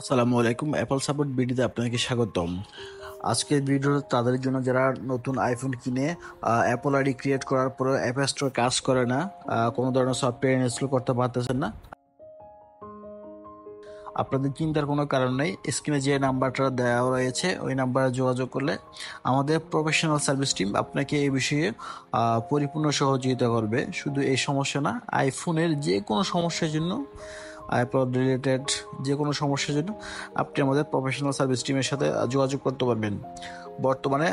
আসসালামু আলাইকুম, Apple support ভিডিওতে আপনাকে স্বাগতম। আজকের ভিডিওটা তাদের জন্য যারা নতুন আইফোন কিনে অ্যাপল আইডি ক্রিয়েট করার পরে অ্যাপ স্টোর কাজ করে না, কোনো ধরনের সফটওয়্যার ইনস্টল করতে পারতেছেন না। আপনাদের চিন্তার কোনো কারণ নেই। স্ক্রিনে যে নাম্বারটা দেওয়া রয়েছে ওই নাম্বারে যোগাযোগ করলে আমাদের প্রফেশনাল সার্ভিস টিম আপনাকে এই বিষয়ে পরিপূর্ণ সহযোগিতা করবে। শুধু এই সমস্যা না, আইফোনের যে কোনো সমস্যার জন্য, আইপড রিলেটেড যে কোনো সমস্যার জন্য আপনি আমাদের প্রফেশনাল সার্ভিস টিমের সাথে যোগাযোগ করতে পারবেন। বর্তমানে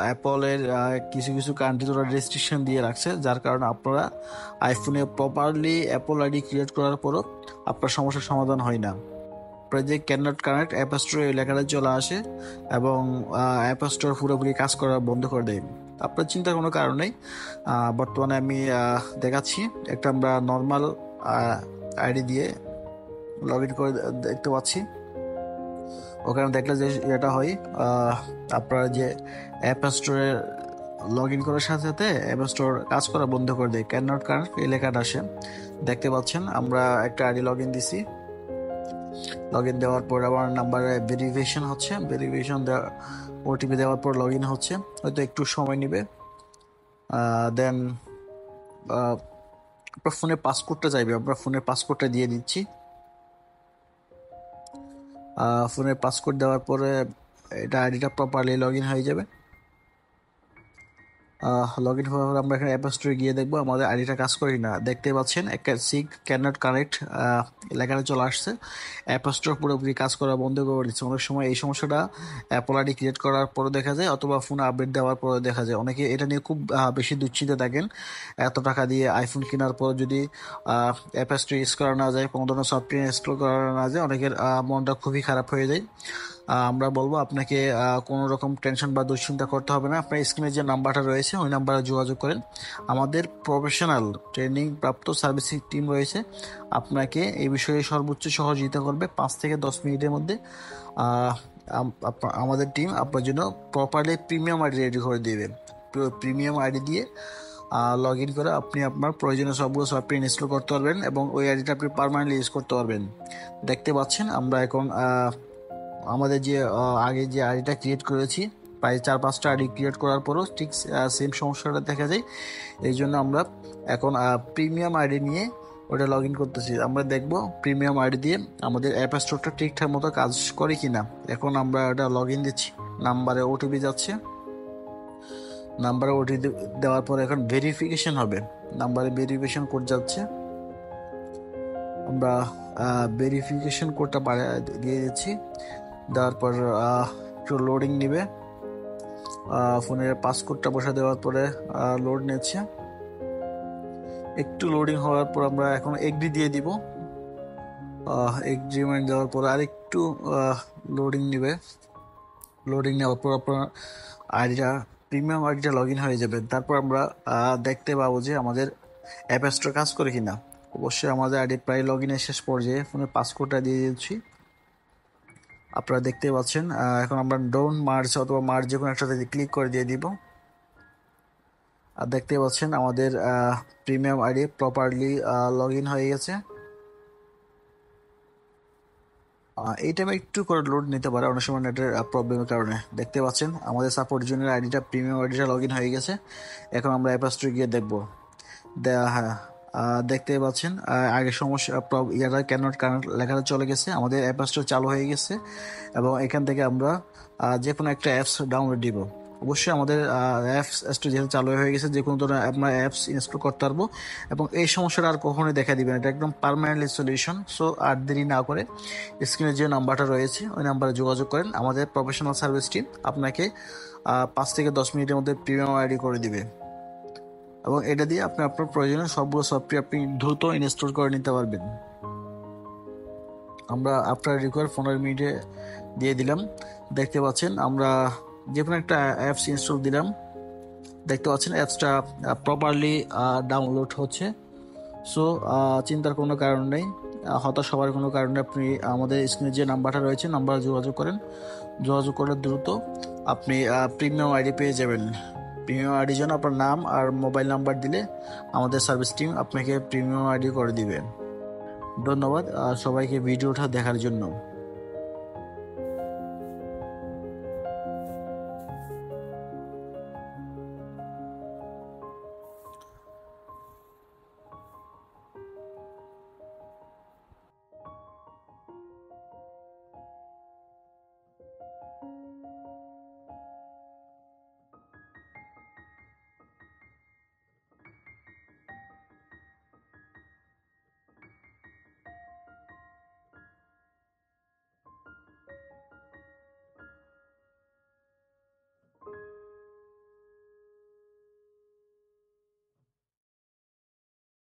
অ্যাপলের কিছু কিছু কান্ট্রিতে ওরা রেস্ট্রিকশন দিয়ে রাখছে, যার কারণে আপনারা আইফোনে প্রপারলি অ্যাপল আইডি ক্রিয়েট করার পরও আপনার সমস্যার সমাধান হয় না। Project can not connect app স্টোরে এই লেখাটা চলে আসে এবং অ্যাপ স্টোর পুরোপুরি কাজ করা বন্ধ করে দেয়। আপনার চিন্তার কোনো কারণ নেই। বর্তমানে আমি দেখাচ্ছি, একটা আমরা নর্মাল আইডি দিয়ে লগ ইন করে দেখতে পাচ্ছি। ওখানে দেখলে যে এটা হয়, আপনারা যে অ্যাপ স্টোরে লগ ইন করার সাথে সাথে অ্যাপ স্টোর কাজ করা বন্ধ করে দেয়। ক্যান নট কানেক্ট এই লেখাটা আসে, দেখতে পাচ্ছেন। আমরা একটা আইডি লগ ইন দিছি, লগ ইন দেওয়ার পর আমার নাম্বারে ভেরিফিকেশন হচ্ছে, ভেরিফিকেশন দেওয়া ওটিপি দেওয়ার পর লগ ইন হচ্ছে, হয়তো একটু সময় নেবে। দেন আপনার ফোনে পাসওয়ার্ডটা চাইবে, আমরা ফোনের পাসওয়ার্ডটা দিয়ে দিচ্ছি। ফোনের পাসওয়ার্ড দেওয়ার পরে এটা আইডিটা প্রপারলি লগ ইন হয়ে যাবে। লগ ইন হওয়ার পর আমরা এখানে অ্যাপ স্টোরে গিয়ে দেখবো আমাদের আইডিটা কাজ করে কিনা। দেখতে পাচ্ছেন একটা সিক ক্যান নট কানেক্ট লেখাটা চলে আসছে। অ্যাপ স্টোর পুরোপুরি কাজ করা বন্ধ করে দিচ্ছে। অনেক সময় এই সমস্যাটা অ্যাপল আইডি ক্রিয়েট করার পরে দেখা যায়, অথবা ফোনে আপডেট দেওয়ার পরে দেখা যায়। অনেকে এটা নিয়ে খুব বেশি দুশ্চিন্তা থাকেন। এত টাকা দিয়ে আইফোন কেনার পর যদি অ্যাপ স্টোর ইউজ করা না যায়, কোনো ধরনের সফটওয়্যার ইনস্টল করা না যায়, অনেকের মনটা খুবই খারাপ হয়ে যায়। আমরা বলবো আপনাকে কোনো রকম টেনশন বা দুশ্চিন্তা করতে হবে না। আপনার স্ক্রিনে যে নাম্বারটা রয়েছে ওই নাম্বারে যোগাযোগ করেন। আমাদের প্রফেশনাল ট্রেনিং প্রাপ্ত সার্ভিসিং টিম রয়েছে, আপনাকে এই বিষয়ে সর্বোচ্চ সহযোগিতা করবে। 5 থেকে 10 মিনিটের মধ্যে আমাদের টিম আপনার জন্য প্রপারলি প্রিমিয়াম আইডি রেডি করে দেবে। প্রিমিয়াম আইডি দিয়ে লগ ইন করে আপনি আপনার প্রয়োজনীয় সবগুলো সফটওয়্যার ইনস্টল করতে পারবেন এবং ওই আইডিটা আপনি পার্মানেন্টলি ইউজ করতে পারবেন। দেখতে পাচ্ছেন আমরা এখন আমাদের যে আগে যে আইডিটা ক্রিয়েট করেছি, প্রায় 4-5টা আইডি ক্রিয়েট করার পরও ঠিক সেম সমস্যাটা দেখা যায়। এই জন্য আমরা এখন প্রিমিয়াম আইডি নিয়ে ওটা লগ ইন করতেছি। আমরা দেখব প্রিমিয়াম আইডি দিয়ে আমাদের অ্যাপ স্টোরটা ঠিকঠাক মতো কাজ করে কিনা। এখন আমরা ওটা লগ ইন দিচ্ছি, নাম্বারে ওটিপি যাচ্ছে। নাম্বারে ওটিপি দেওয়ার পর এখন ভেরিফিকেশন হবে, নাম্বারে ভেরিফিকেশন কোড যাচ্ছে। আমরা ভেরিফিকেশন কোডটা দিয়ে দিচ্ছি। দেওয়ার পর একটু লোডিং নেবে। ফোনের পাসকোডটা বসে দেওয়ার পরে লোড নিচ্ছে। একটু লোডিং হওয়ার পর আমরা এখন এগ্রি দিয়ে দিব। এগ্রিমেন্ট দেওয়ার পর আরেকটু লোডিং নেবে। লোডিং নেওয়ার পর আপনার আইডিটা প্রিমিয়াম আইডিটা লগ ইন হয়ে যাবে। তারপর আমরা দেখতে পাবো যে আমাদের অ্যাপ স্টোর কাজ করে কিনা। অবশ্যই আমাদের আইডি প্রায় লগ ইনের শেষ পর্যায়ে। ফোনের পাসকোডটা দিয়ে দিচ্ছি, আপনারা দেখতে পাচ্ছেন। এখন আমরা ডোন্ট মার্জ অথবা মার্জ যে কোনো একটাতে ক্লিক করে দিয়ে দিব। আর দেখতে পাচ্ছেন আমাদের premium ID properly log in হয়ে গেছে। এই টাইমে একটু করে লোড নিতে পারে অনেক সময় নেটের প্রবলেমের কারণে। দেখতে পাচ্ছেন আমাদের সাপোর্ট জুনিয়র আইডিটা প্রিমিয়াম আইডিটা লগ ইন হয়ে গেছে। এখন আমরা অ্যাপ স্টোরে গিয়ে দেখবো। হ্যাঁ, দেখতে পাচ্ছেন আগে সমস্যা ইয়াটা ক্যান নট কানেক্ট লেখাটা চলে গেছে, আমাদের অ্যাপ স্টোর চালু হয়ে গেছে এবং এখান থেকে আমরা যে কোনো একটা অ্যাপস ডাউনলোড দিব। অবশ্যই আমাদের অ্যাপস স্টোর যেহেতু চালু হয়ে গেছে, যে কোনো ধরনের আমরা অ্যাপস ইনস্টল করতে পারবো এবং এই সমস্যাটা আর কখনোই দেখা দিবে না। এটা একদম পার্মানেন্টলি সলিউশন। সো আর দেরি না করে স্ক্রিনে যে নাম্বারটা রয়েছে ওই নাম্বারে যোগাযোগ করেন। আমাদের প্রফেশনাল সার্ভিস টিম আপনাকে 5 থেকে 10 মিনিটের মধ্যে প্রিমিয়াম আইডি করে দিবে এবং এটা দিয়ে আপনি আপনার প্রয়োজনীয় সবগুলো সফটওয়্যার আপনি দ্রুত ইনস্টল করে নিতে পারবেন। আমরা আপনার রিকোয়ার 15 মিনিটে দিয়ে দিলাম। দেখতে পাচ্ছেন আমরা যে কোনো একটা অ্যাপস ইনস্টল দিলাম। দেখতে পাচ্ছেন অ্যাপসটা প্রপারলি ডাউনলোড হচ্ছে। সো চিন্তার কোনো কারণ নেই, হতাশ হওয়ার কোনো কারণে আপনি আমাদের স্ক্রিনে যে নাম্বারটা রয়েছে নাম্বারে যোগাযোগ করেন। যোগাযোগ করলে দ্রুত আপনি প্রিমিয়াম আইডি পেয়ে যাবেন। প্রিমিয়াম আইডির জন্য আপনার নাম আর মোবাইল নাম্বার দিলে আমাদের সার্ভিস টিম আপনাকে প্রিমিয়াম আইডি করে দিবে। ধন্যবাদ সবাইকে ভিডিওটা দেখার জন্য।